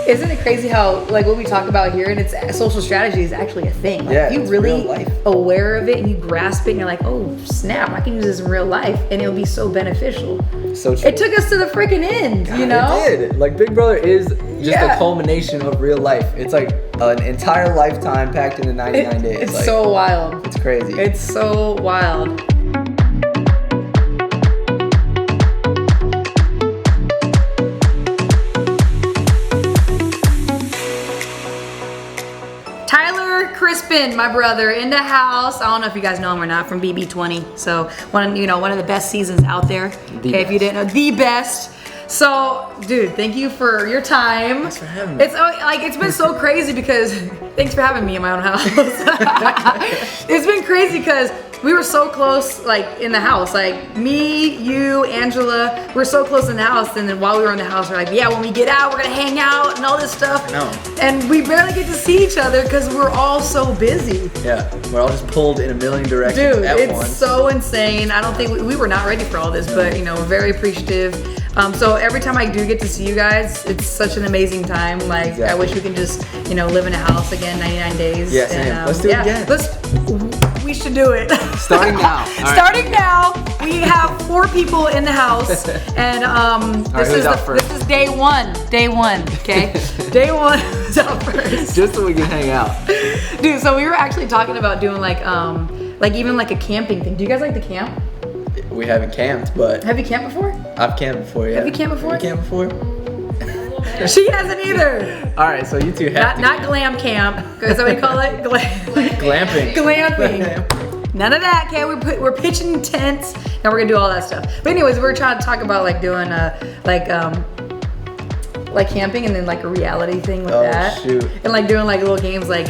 Isn't it crazy how, like, what we talk about here, and it's social strategy is actually a thing. Like, Yeah, if you it's really real life. aware of it and you grasp it and you're like, oh, snap, I can use this in real life and it'll be so beneficial. So true. It took us to the freaking end, you know? It did. Like, Big Brother is just Yeah. a culmination of real life. It's like an entire lifetime packed into 99 days. It's like, so wild. It's crazy. It's so wild. Crispen, my brother, in the house. I don't know if you guys know him or not, from BB20. So one of the best seasons out there. If you didn't know, the best. So, dude, thank you for your time. Thanks for having me. It's been so crazy because thanks for having me in my own house. It's been crazy because we were so close, like, in the house. Like, me, you, Angela, we're so close in the house. And then while we were in the house, we're like, yeah, when we get out, we're gonna hang out and all this stuff. No. And we barely get to see each other because we're all so busy. Yeah, we're all just pulled in a million directions Dude, at it's once. so insane. I don't think we were not ready for all this, but we're very appreciative. So every time I do get to see you guys, it's such an amazing time. Like, Exactly. I wish we could just, live in a house again, 99 days. Yeah, same. Let's do it again. We should do it. Starting now. All right. Starting now. We have 4 people in the house, and this is day one. Day one, okay? Day one is out first. Just so we can hang out. Dude, so we were actually talking about doing like even like a camping thing. Do you guys like to camp? We haven't camped, but Have you camped before? I've camped before. Yeah. Have you camped before? Have you camped before? She hasn't either. All right, so you two have Not glam camp. Is that what you call it? glamping. Glamping. None of that. Okay, we're pitching tents and we're gonna do all that stuff. But anyways, we're trying to talk about like doing like camping and then like a reality thing with that. Shoot. And like doing like little games like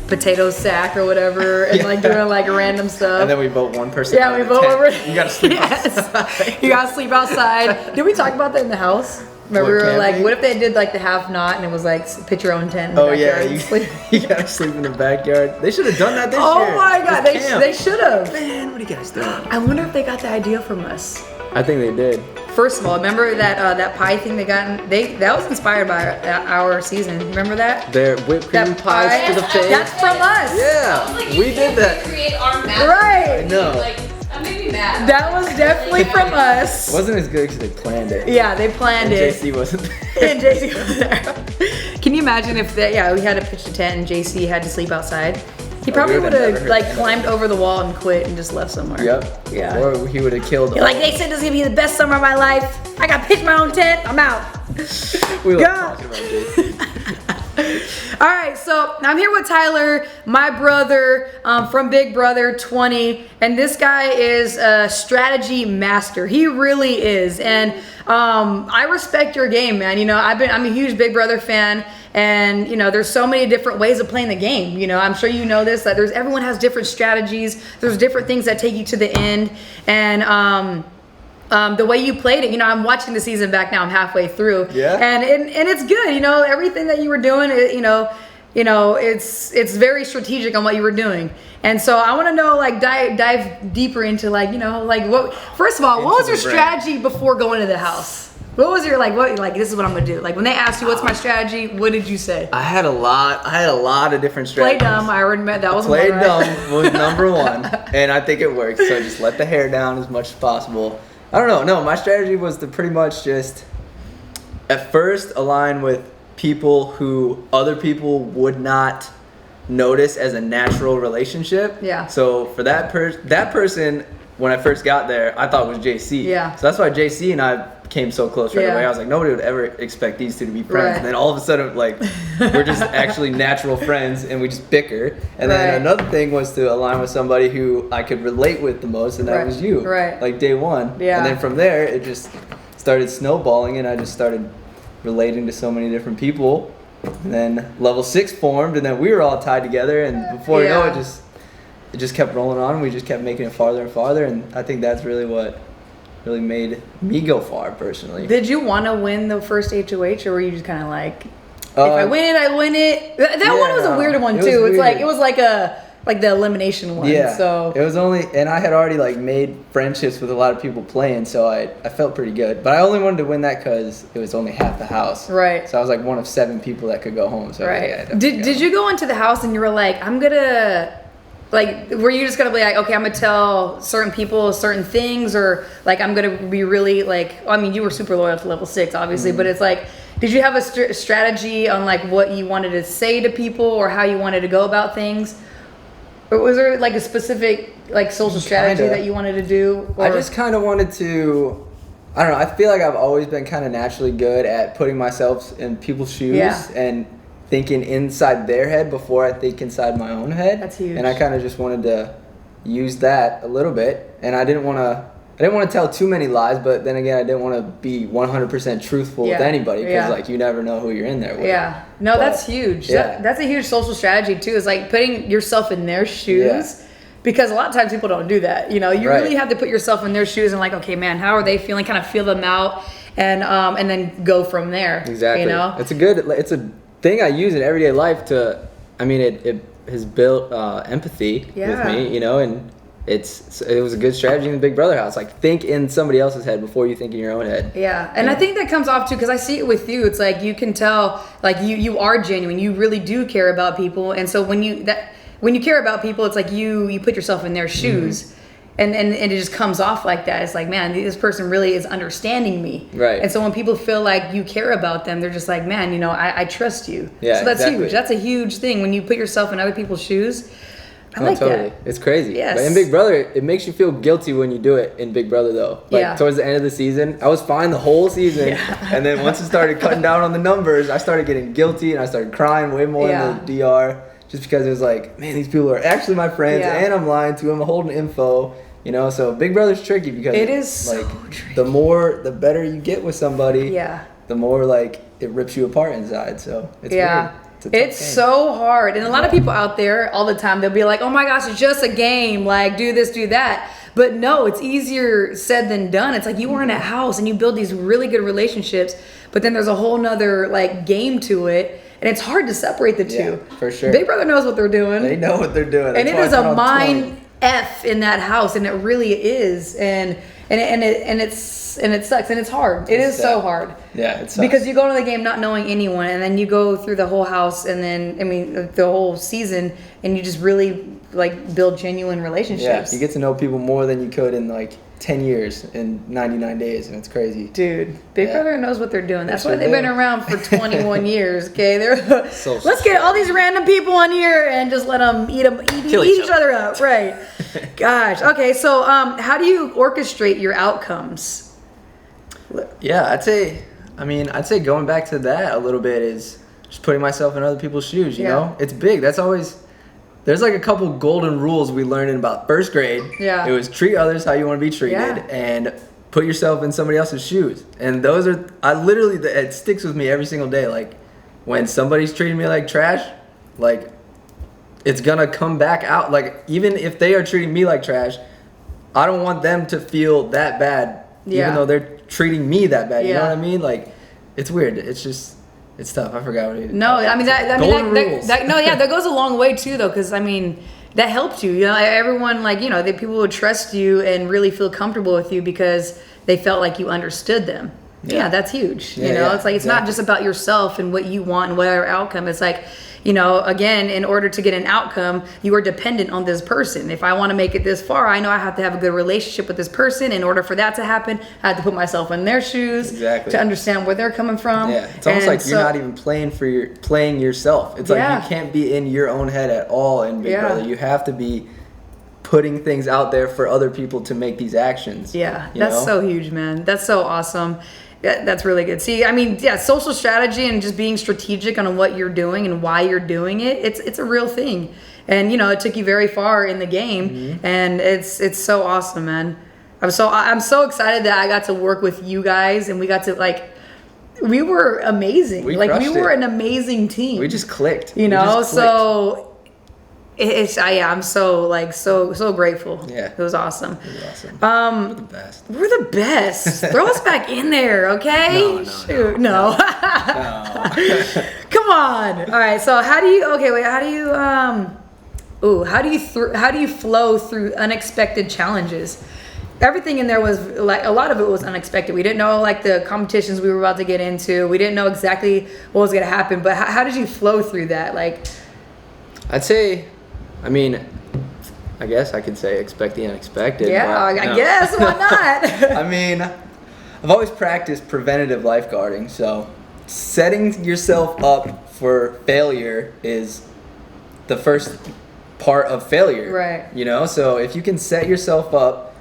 potato sack or whatever, and like doing like random stuff. And then we vote one person. Yeah, we vote over. You gotta sleep outside. You gotta sleep outside. Did we talk about that in the house? Remember, we were like, camping? what if they did like the half knot and it was like pitch your own tent in the backyard and sleep? You gotta sleep in the backyard. They should have done that this year. Oh my god, This camp. they should have. Man, what are you guys doing? I wonder if they got the idea from us. I think they did. First of all, remember that pie thing they got? That was inspired by our season. Remember that? Their whipped cream That pies pie? to the face. That's from us. Yeah, Like, we did that. Create our magic. Right. I know. Like, that made me mad. That was definitely from us. It wasn't as good because they planned it. Yeah, they planned And it. JC wasn't there. And JC was there. Can you imagine if we had to pitch a tent and JC had to sleep outside? He probably we would would've have never like heard climbed over the wall and quit and just left somewhere. Yep. Yeah. Or he would have killed. You're like, they said this is gonna be the best summer of my life. I got to pitch my own tent. I'm out. We love God. talking about JC. All right, so I'm here with Tyler, my brother from Big Brother 20, and this guy is a strategy master. He really is, and I respect your game, man. I'm a huge Big Brother fan, and there's so many different ways of playing the game. I'm sure you know this, that everyone has different strategies. There's different things that take you to the end, and the way you played it, I'm watching the season back now. I'm halfway through, Yeah. and it's good. Everything that you were doing, it's very strategic on what you were doing. And so I want to know, like, dive deeper into, like, what. First of all, what was your strategy before going to the house? What was your this is what I'm gonna do? Like, when they asked you what's my strategy, what did you say? I had a lot of different Play strategies. dumb. I already met that was Play one, right? dumb was number one, and I think it worked. So just let the hair down as much as possible. I don't know. No, my strategy was to pretty much just at first align with people who other people would not notice as a natural relationship. Yeah. So for that person, when I first got there, I thought was JC. Yeah. So that's why JC and I came so close right Yeah. away. I was like, nobody would ever expect these two to be friends. Right. And then all of a sudden, like, we're just actually natural friends and we just bicker. And Right. then another thing was to align with somebody who I could relate with the most, and that Right. was you. Right. Like day one. Yeah. And then from there, it just started snowballing, and I just started relating to so many different people. And then level 6 formed, and then we were all tied together, and before you know Yeah. it just kept rolling on. We just kept making it farther and farther, and I think that's really what really made me go far personally. Did you want to win the first HOH, or were you just kind of like, if I win it, I win it? That one was a weird one it was too. weird. It was like a like the elimination one. Yeah. So it was only, and I had already like made friendships with a lot of people playing, so I felt pretty good. But I only wanted to win that because it was only half the house. Right. So I was like one of 7 people that could go home. So right. Yeah, Did you go into the house and you were like, I'm gonna, like, were you just gonna be like, okay, I'm gonna tell certain people certain things, or like I'm gonna be really like, I mean, you were super loyal to level 6, obviously, but it's like, did you have a strategy on like what you wanted to say to people or how you wanted to go about things? Or was there like a specific like social strategy that you wanted to do? Or? I just kind of wanted to, I don't know, I feel like I've always been kind of naturally good at putting myself in people's shoes and thinking inside their head before I think inside my own head. That's huge. And I kind of just wanted to use that a little bit. And I didn't want to tell too many lies, but then again, I didn't want to be 100% truthful with anybody because like you never know who you're in there with. Yeah. No, that's huge. Yeah. That's a huge social strategy too, is like putting yourself in their shoes. Yeah. Because a lot of times people don't do that. You know, you really have to put yourself in their shoes and like, okay, man, how are they feeling? Kind of feel them out and then go from there. Exactly. You know? It's a thing I use in everyday life to, I mean, it has built empathy with me, you know, and it was a good strategy in the Big Brother house. Like, think in somebody else's head before you think in your own head. Yeah, and I think that comes off too, because I see it with you. It's like you can tell, like you are genuine. You really do care about people, and so when you care about people, it's like you put yourself in their shoes, and it just comes off like that. It's like, man, this person really is understanding me. Right. And so when people feel like you care about them, they're just like, man, you know, I trust you. Yeah. So that's exactly. huge. That's a huge thing when you put yourself in other people's shoes. I like totally. that. It's crazy. Yes. But in Big Brother, it makes you feel guilty when you do it in Big Brother, though. Like, towards the end of the season, I was fine the whole season. And then once it started cutting down on the numbers, I started getting guilty and I started crying way more in the DR. Just because it was like, man, these people are actually my friends and I'm lying to them, I'm holding info. You know, so Big Brother's tricky because it is like so tricky. the better you get with somebody, the more like it rips you apart inside. So it's weird. It's so hard. And a lot of people out there all the time, they'll be like, oh my gosh, it's just a game. Like, do this, do that. But no, it's easier said than done. It's like you are in a house and you build these really good relationships, but then there's a whole nother like game to it. And it's hard to separate the two. Yeah, for sure. Big Brother knows what they're doing. They know what they're doing. And it is a mind F in that house. And it really is. And it sucks and it's hard. It is so hard. Yeah, it sucks. Because you go into the game not knowing anyone, and then you go through the whole house, and then the whole season, and you just really like build genuine relationships. Yeah, you get to know people more than you could in like 10 years in 99 days, and it's crazy. Dude, Big Brother knows what they're doing. That's why they've been around for 21 years. Okay, let's get all these random people on here and just let them eat each other up. Right. Gosh. Okay. So, how do you orchestrate your outcomes? Yeah, I'd say going back to that a little bit is just putting myself in other people's shoes. You know, it's big. There's like a couple golden rules we learned in about first grade. Yeah. It was treat others how you want to be treated and put yourself in somebody else's shoes. And those are, it sticks with me every single day. Like when somebody's treating me like trash, like it's gonna come back out. Like even if they are treating me like trash, I don't want them to feel that bad, even though they're treating me that bad. You know what I mean? Like it's weird. It's tough. I forgot what it is. No, I mean that goes a long way too, though, because I mean that helped you. You know, everyone the people would trust you and really feel comfortable with you because they felt like you understood them. Yeah, that's huge. It's like it's not just about yourself and what you want and whatever outcome. It's like, again, in order to get an outcome, you are dependent on this person. If I want to make it this far, I know I have to have a good relationship with this person. In order for that to happen, I have to put myself in their shoes to understand where they're coming from. Yeah, it's almost like you're not even playing yourself. It's like you can't be in your own head at all in Big Brother. You have to be putting things out there for other people to make these actions. Yeah, that's so huge, man. That's so awesome. That's really good. See, I mean, social strategy and just being strategic on what you're doing and why you're doing it, it's a real thing. And, it took you very far in the game, and it's so awesome, man. I'm so excited that I got to work with you guys, and we got to, we were amazing. We were an amazing team. We just clicked. So I'm so grateful. Yeah. It was awesome. We're the best. We're the best. Throw us back in there, okay? No. Come on. All right. So how do you how do you flow through unexpected challenges? Everything in there was like, a lot of it was unexpected. We didn't know like the competitions we were about to get into. We didn't know exactly what was going to happen, but how did you flow through that? Like, I'd say, I mean, I guess I could say expect the unexpected. yeah, I guess, why not? I mean, I've always practiced preventative lifeguarding, so setting yourself up for failure is the first part of failure. Right. You know, so if you can set yourself up,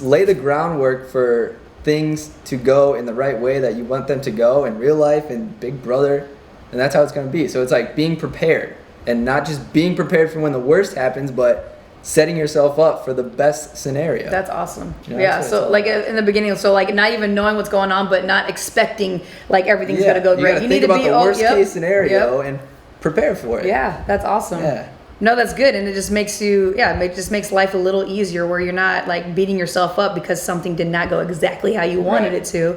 lay the groundwork for things to go in the right way that you want them to go in real life and Big Brother, and that's how it's going to be. So it's like being prepared, and not just being prepared for when the worst happens, but setting yourself up for the best scenario. That's awesome. You know, yeah. that's So like in the beginning, so like not even knowing what's going on, but not expecting like everything's Yeah, gonna go great. You think about the worst case scenario Yep. and prepare for it. Yeah, that's awesome. Yeah. No, that's good, and it just makes you, it just makes life a little easier where you're not like beating yourself up because something did not go exactly how you wanted it to.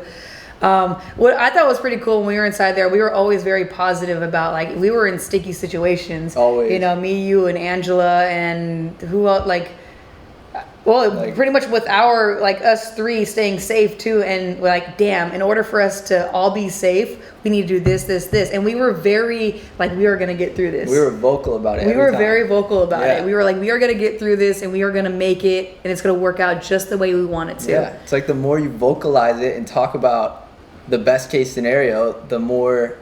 What I thought was pretty cool when we were inside there, we were always very positive about like we were in sticky situations. Always. You know, me, you, and Angela, and who else? Pretty much with our like us three staying safe too, and like, damn, in order for us to all be safe, we need to do this, and we were very like we were gonna get through this. We were vocal about it. We every were time. very vocal about Yeah. it. We were like, we are gonna get through this, and we are gonna make it, and it's gonna work out just the way we want it to. Yeah, it's like the more you vocalize it and talk about the best case scenario, the more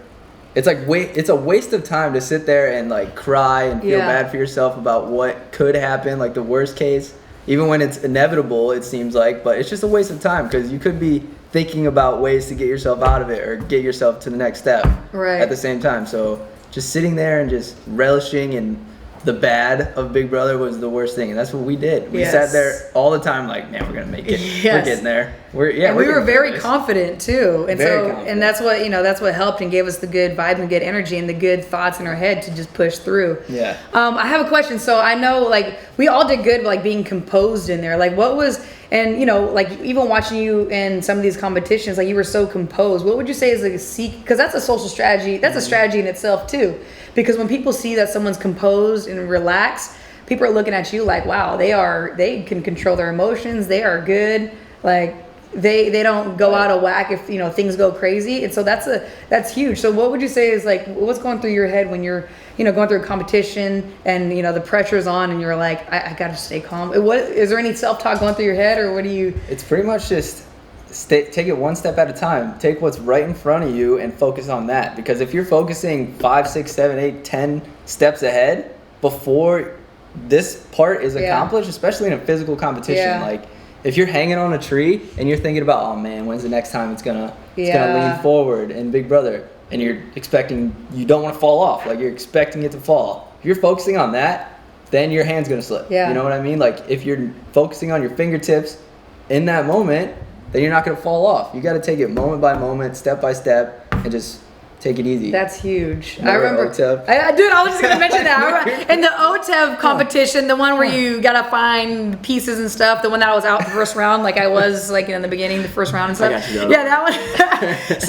it's like it's a waste of time to sit there and like cry and feel Yeah. bad for yourself about what could happen, like the worst case, even when it's inevitable, it seems like, but it's just a waste of time because you could be thinking about ways to get yourself out of it or get yourself to the next step Right. at the same time. So just sitting there and just relishing in the bad of Big Brother was the worst thing, and that's what we did. We Yes. sat there all the time like, man, we're gonna make it. Yes. We're getting there. And we were getting very through this. confident too, and Very so confident. and that's what helped and gave us the good vibe and good energy and the good thoughts in our head to just push through. Yeah. I have a question. So I know like we all did good like being composed in there. Like what was, and you know, like even watching you in some of these competitions, like you were so composed. What would you say is like a secret? Because that's a social strategy. That's a strategy in itself too. Because when people see that someone's composed and relaxed, people are looking at you like, wow, they can control their emotions. They are good. Like they don't go out of whack if you know things go crazy. And so that's huge. So what would you say is like what's going through your head when you're going through a competition and the pressure's on and you're like, I gotta stay calm. What is there any self-talk going through your head, or what do you? It's pretty much just take it one step at a time. Take what's right in front of you and focus on that. Because if you're focusing 5, 6, 7, 8, 10 steps ahead before this part is accomplished, especially in a physical competition, like if you're hanging on a tree and you're thinking about, oh man, when's the next time it's gonna lean forward in Big Brother, and you're expecting, you don't want to fall off, like you're expecting it to fall. If you're focusing on that, then your hand's gonna slip. Yeah. You know what I mean? Like if you're focusing on your fingertips in that moment, then you're not gonna fall off. You got to take it moment by moment, step by step, and just take it easy. That's huge. Remember I remember. OTEV? Dude, I was just gonna mention that. In the OTEV competition, the one where you gotta find pieces and stuff, the one that I was out the first round, like I was like in the beginning, the first round and stuff. I got you, though. Yeah, that one.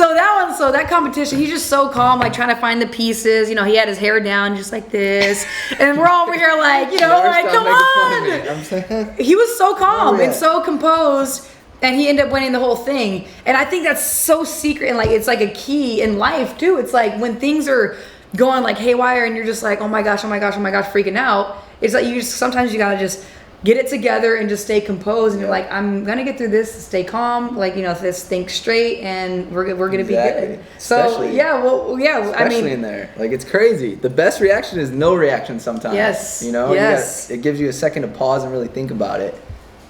So that competition, he's just so calm, like trying to find the pieces. He had his hair down just like this, and we're all over here like, like come on. I'm saying, He was so calm yeah. and so composed. And he ended up winning the whole thing. And I think that's so secret, and like it's like a key in life too. It's like when things are going like haywire and you're just like, oh my gosh, freaking out. It's like sometimes you gotta just get it together and just stay composed. And you're like, I'm gonna get through this. Stay calm. Like just think straight, and we're gonna be good. So Especially I mean, in there, like it's crazy. The best reaction is no reaction sometimes. Yes. Yes. It gives you a second to pause and really think about it.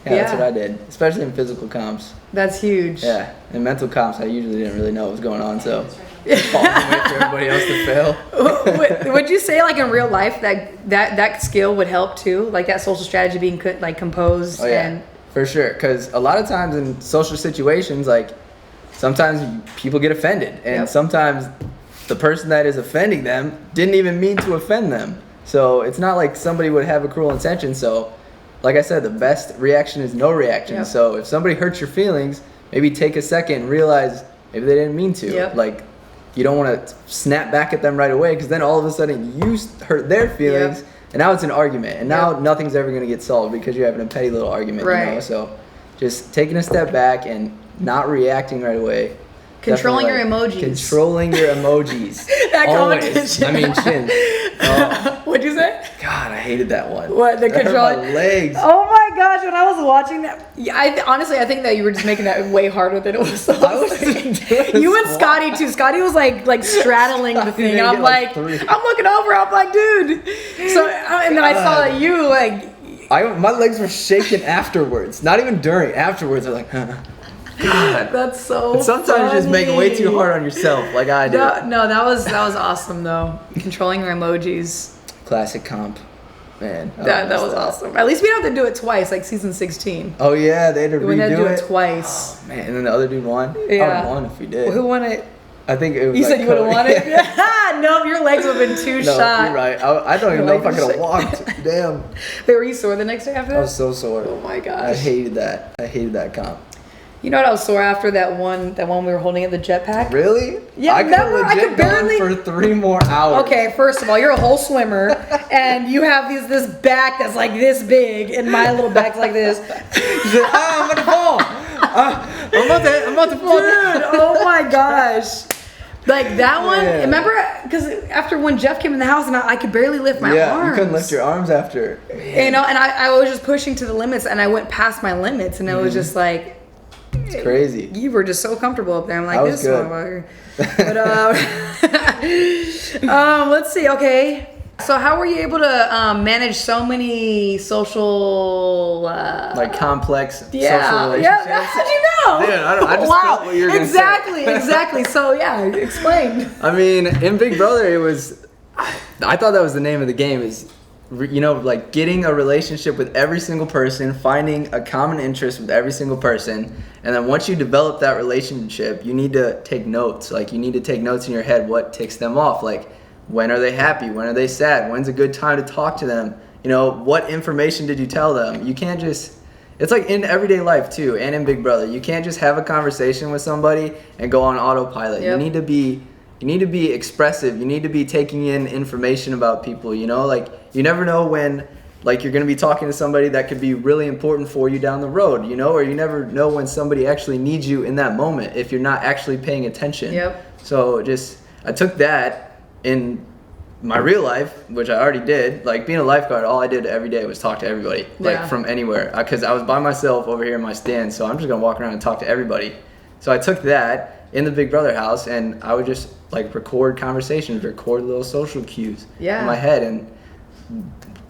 Yeah, that's what I did, especially in physical comps. That's huge. Yeah, in mental comps, I usually didn't really know what was going on, so wait for everybody else to fail. Would you say like in real life that skill would help too, like that social strategy being like composed? Oh yeah, and for sure. Because a lot of times in social situations, like sometimes people get offended, and sometimes the person that is offending them didn't even mean to offend them. So it's not like somebody would have a cruel intention. So like I said, the best reaction is no reaction. Yep. So if somebody hurts your feelings, maybe take a second and realize maybe they didn't mean to. Yep. Like, you don't want to snap back at them right away, because then all of a sudden you hurt their feelings, And now it's an argument. And now nothing's ever going to get solved because you're having a petty little argument. Right. You know? So just taking a step back and not reacting right away. Controlling your Definitely, emojis. Controlling your emojis. That Always. competition. I mean, chin. Oh, What'd you say? God, I hated that one. What, the That hurt control? my legs. Oh my gosh, when I was watching that, honestly, I think that you were just making that way harder than it was. I was doing You and squat. Scotty too. Scotty was like straddling the Scotty thing, and didn't I'm get, like, three. I'm looking over, I'm like, dude. So, and then I saw that you like. My legs were shaking afterwards. Not even during. Afterwards, I was like, God. That's so. And sometimes you just make it way too hard on yourself, like I do. No, that was awesome though. Controlling your emojis. Classic comp, man. That was awesome. At least we don't have to do it twice, like season 16. Oh yeah, they had to We had to do redo it it twice. Oh, man, and then the other dude won. I Yeah. would have won if we did. Who won it? I think it was. You like said you would have Cody. won it? No, your legs would have been too No, shot. you're right. I don't even know if I could have Like- walked. Damn. Wait, were you sore the next day after I that? was so sore. Oh my I gosh. hated that. I hated that comp. You know what I was sore after that one we were holding at the jetpack? Really? Yeah, I could have remember? I legit could barely- gone for 3 more hours. Okay, first of all, you're a whole swimmer, and you have this back that's like this big, and my little back's like this. He said, I'm about to fall. I'm about to fall. Dude, oh my gosh. Like that one, Yeah. remember? Because after when Jeff came in the house and I could barely lift my Yeah, arms. you couldn't lift your arms after. You know, and I was just pushing to the limits, and I went past my limits, and it was just like, It's crazy. you were just so comfortable up there. I'm like, That was this good. motherfucker. But let's see. Okay, so how were you able to manage so many social Like complex social yeah, relationships. how'd you know? Dude, I just wow. felt what you were gonna say. Exactly. So yeah, explain. I mean, in Big Brother, it was. I thought that was the name of the game. Is like getting a relationship with every single person, finding a common interest with every single person, and then once you develop that relationship, you need to take notes. Like you need to take notes in your head. What ticks them off? Like when are they happy? When are they sad? When's a good time to talk to them? You know, what information did you tell them? You can't just. It's like in everyday life too, and in Big Brother. You can't just have a conversation with somebody and go on autopilot. Yep. You need to be expressive. You need to be taking in information about people, you know? Like, you never know when, like, you're going to be talking to somebody that could be really important for you down the road, you know? Or you never know when somebody actually needs you in that moment if you're not actually paying attention. Yep. So I took that in my real life, which I already did. Like, being a lifeguard, all I did every day was talk to everybody, like, Yeah. from anywhere. Because I was by myself over here in my stand, so I'm just going to walk around and talk to everybody. So I took that in the Big Brother house, and I would just like record conversations, record little social cues in my head. And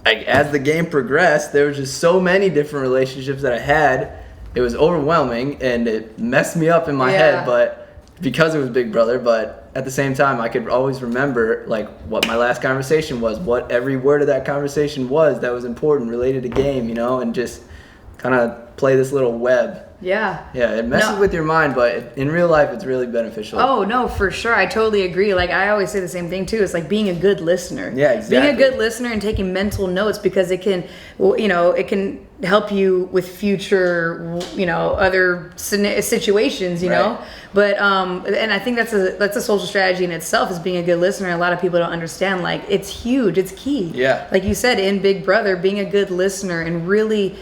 like as the game progressed, there was just so many different relationships that I had. It was overwhelming, and it messed me up in my head. But because it was Big Brother, but at the same time, I could always remember like what my last conversation was, what every word of that conversation was that was important related to game, you know, and just kind of play this little web. Yeah. Yeah, it messes with your mind, but in real life, it's really beneficial. Oh, no, for sure. I totally agree. Like, I always say the same thing, too. It's like being a good listener. Yeah, exactly. Being a good listener and taking mental notes because it can, well, you know, it can help you with future, you know, other situations, you know. But, and I think that's a social strategy in itself is being a good listener. A lot of people don't understand, like, it's huge. It's key. Yeah. Like you said, in Big Brother, being a good listener and really...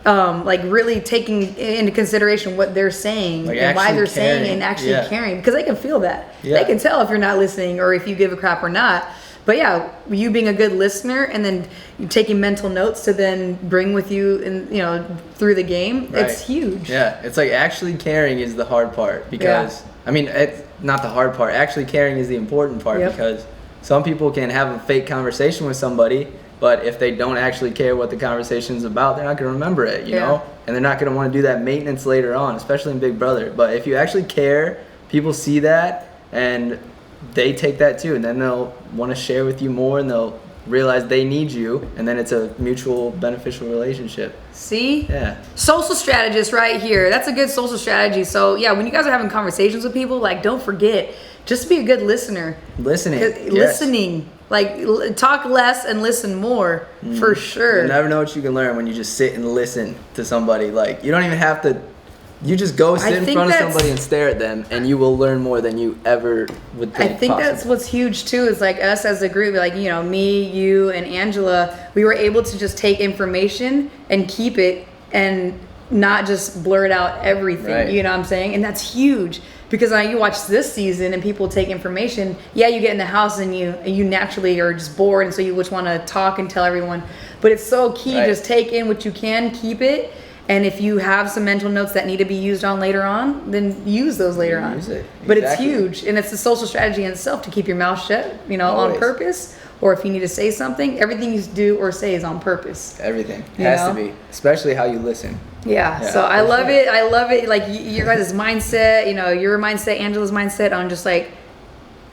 like really taking into consideration what they're saying like and why they're caring. saying and actually caring because they can feel that. They can tell if you're not listening or if you give a crap or not. But yeah, you being a good listener and then you taking mental notes to then bring with you and you know through the game, it's huge. Yeah, it's like actually caring is the hard part because I mean it's not the hard part. Actually caring is the important part because some people can have a fake conversation with somebody. But if they don't actually care what the conversation's about, they're not going to remember it, you know? And they're not going to want to do that maintenance later on, especially in Big Brother. But if you actually care, people see that, and they take that too. And then they'll want to share with you more, and they'll realize they need you. And then it's a mutual beneficial relationship. See? Yeah. Social strategist right here. That's a good social strategy. So, yeah, when you guys are having conversations with people, like, don't forget, just be a good listener. Listening. Like, talk less and listen more, for sure. You never know what you can learn when you just sit and listen to somebody. Like, you don't even have to You just go sit I in think front of that's- somebody and stare at them, and you will learn more than you ever would think. I think possible. that's what's huge too, is like us as a group, like, you know, me, you, and Angela, we were able to just take information and keep it and not just blurt out everything, Right. you know what I'm saying? And that's huge, because now you watch this season and people take information. Yeah, you get in the house and you naturally are just bored, and so you just want to talk and tell everyone. But it's so key, Right. just take in what you can, keep it. And if you have some mental notes that need to be used on later on, then use those later on. Use it. But it's Exactly. huge, and it's a social strategy in itself to keep your mouth shut, you know, on Always. purpose. Or if you need to say something, everything you do or say is on purpose. Everything You has know? to be, especially how you listen. Yeah, Yeah, so I for love sure. it. I love it. Like your guys' mindset, you know, your mindset, Angela's mindset on just like,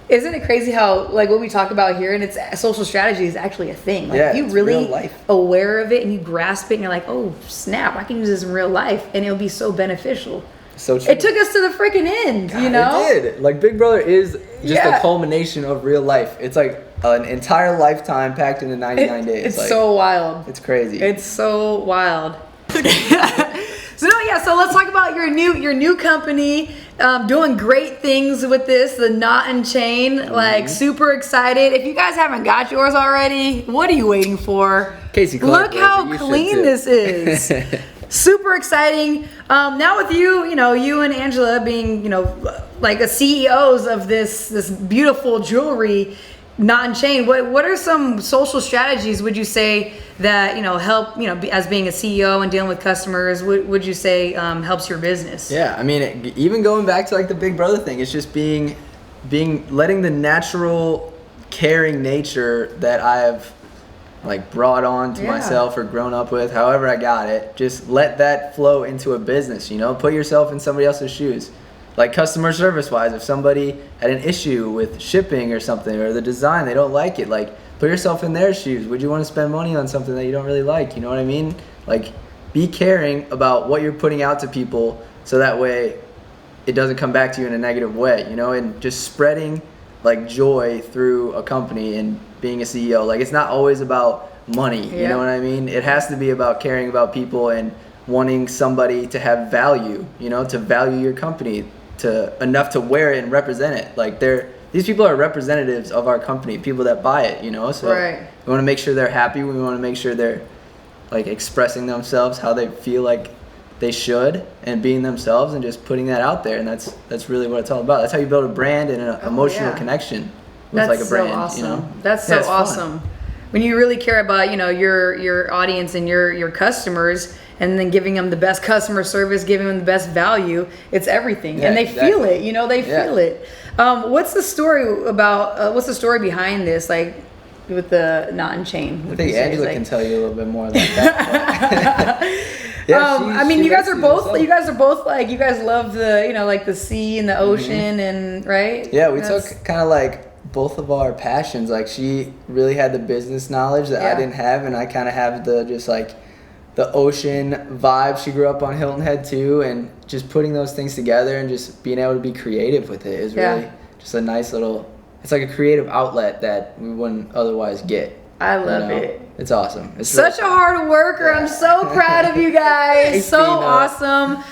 isn't it crazy how like what we talk about here, and it's social strategy is actually a thing. Like Yeah, if you it's really real life. aware of it and you grasp it and you're like, oh snap, I can use this in real life and it'll be so beneficial. So true. It took us to the freaking end, you know? It did. Like Big Brother is just Yeah. a culmination of real life. It's like an entire lifetime packed into 99 days. It's like, so wild. it's crazy. It's so wild. So no, yeah. So let's talk about your new company, doing great things with this, the Knot and Chain. Mm-hmm. Like super excited. If you guys haven't got yours already, what are you waiting for? Kaycee Clark Look how wears it. You should clean too. this is. Super exciting. Now with you know, you and Angela being, you know, like the CEOs of this beautiful jewelry, Knot and Chain. What are some social strategies would you say that, you know, help, you know, as being a CEO and dealing with customers, would you say helps your business? Yeah, I mean, even going back to like the Big Brother thing, it's just letting the natural caring nature that I've like brought on to Yeah. myself or grown up with, however I got it, just let that flow into a business, you know? Put yourself in somebody else's shoes. Like customer service wise, if somebody had an issue with shipping or something, or the design, they don't like it, like put yourself in their shoes. Would you want to spend money on something that you don't really like? You know what I mean? Like be caring about what you're putting out to people, so that way it doesn't come back to you in a negative way, you know? And just spreading like joy through a company and being a CEO. Like it's not always about money, you Yeah. know what I mean? It has to be about caring about people and wanting somebody to have value, you know, to value your company to enough to wear it and represent it. Like these people are representatives of our company, people that buy it, you know? So Right. we want to make sure they're happy. We want to make sure they're like expressing themselves how they feel like they should, and being themselves and just putting that out there. And that's really what it's all about. That's how you build a brand and an emotional yeah. connection with That's like a brand, so awesome. you know? That's Yeah, so it's fun. awesome. When you really care about, you know, your audience and your customers, and then giving them the best customer service, giving them the best value, it's everything. Yeah, and they exactly. feel it, you know, they Yeah. feel it. What's the story about, what's the story behind this, like with the Knot and Chain? I think Angela like, can tell you a little bit more about that. but- Yeah, I mean, she you guys are makes it both. herself. You guys are both like. You guys love the, you know, like the sea and the ocean, and right. Mm-hmm. Yeah, we That's- took kind of like both of our passions. Like she really had the business knowledge that Yeah. I didn't have, and I kind of have the just like the ocean vibe. She grew up on Hilton Head too, and just putting those things together and just being able to be creative with it is Yeah. really just a nice little. It's like a creative outlet that we wouldn't otherwise get. I you love know? it. It's awesome. It's Such a hard worker. I'm so proud of you guys. Thanks, So Tina. awesome.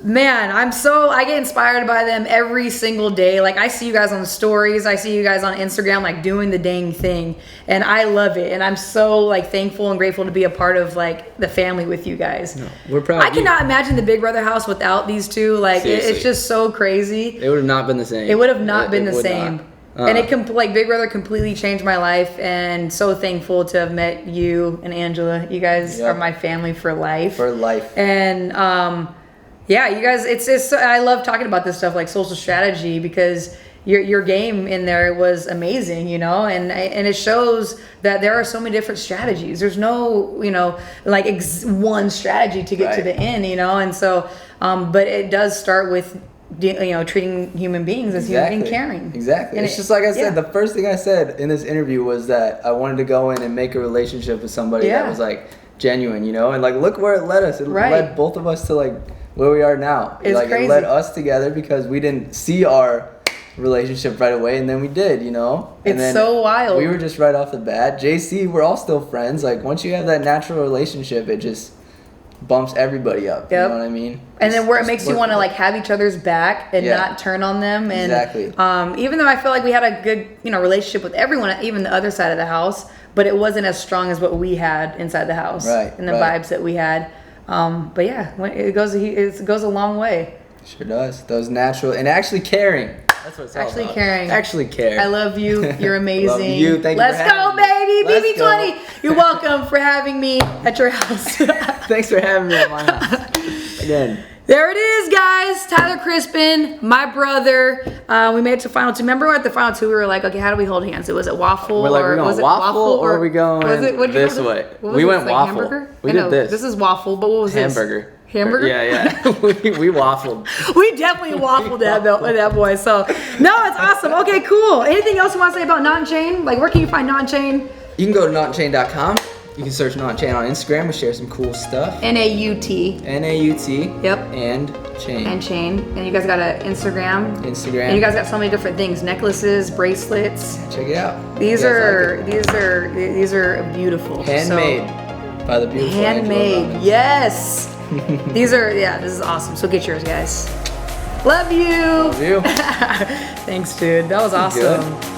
Man, I get inspired by them every single day. Like I see you guys on stories, I see you guys on Instagram, like doing the dang thing. And I love it. And I'm so like thankful and grateful to be a part of like the family with you guys. We're proud. I of you. cannot imagine the Big Brother house without these two. Like it's Seriously. just so crazy. It would have not been the same. It would have not been the would same. not. And it like Big Brother completely changed my life, and so thankful to have met you and Angela. You guys Yep. are my family for life. For life. And yeah, you guys, it's I love talking about this stuff like social strategy, because your game in there was amazing, you know, and it shows that there are so many different strategies. There's no, you know, like one strategy to get to Right. the end, you know, and so but it does start with, you know, treating human beings as human being caring. Exactly. And It's just like I said, yeah. the first thing I said in this interview was that I wanted to go in and make a relationship with somebody Yeah. that was like genuine, you know, and like look where it led us. It Right. led both of us to like where we are now. It's like crazy. it led us together because we didn't see our relationship right away, and then we did, you know. And It's then so wild. We were just right off the bat. JC, we're all still friends. Like once you have that natural relationship, bumps everybody up. You Yep. know what I mean? And then where it Just makes you work want to with like have each other's back and Yeah. not turn on them. And Exactly. even though I feel like we had a good, relationship with everyone, even the other side of the house, but it wasn't as strong as what we had inside the house. Right, And the right. vibes that we had. But yeah, it goes a long way. Sure does. Those natural and actually caring. That's what it's all Actually about. caring. Actually care. I love you. You're amazing. Love you. Thank you Let's for go, having baby. me. Let's BB20. go. You're welcome for having me at your house. Thanks for having me at my house. Again. There it is, guys. Tyler Crispen, my brother. We made it to final two. Remember at the final two, we were like, okay, how do we hold hands? Was it waffle? We're like, or we're going was it waffle or are we going what did you this call it? way? What was We it? went Like waffle. Hamburger? We I did know, this. This is waffle, but what was Hamburger. this? Hamburger? Yeah. we waffled. We definitely waffled that boy. So, no, it's awesome. Okay, cool. Anything else you want to say about Knot and Chain? Like, where can you find Knot and Chain? You can go to knotandchain.com. You can search Knot and Chain on Instagram. We share some cool stuff. N-A-U-T. N-A-U-T. Yep. And Chain. And Chain. And you guys got an Instagram. Instagram. And you guys got so many different things. Necklaces, bracelets. Check it out. These You guys are like these are beautiful. handmade by the So, beautiful Angela handmade. Robbins. Yes. This is awesome. So get yours, guys. Love you. Love you. Thanks, dude. That was awesome. Good.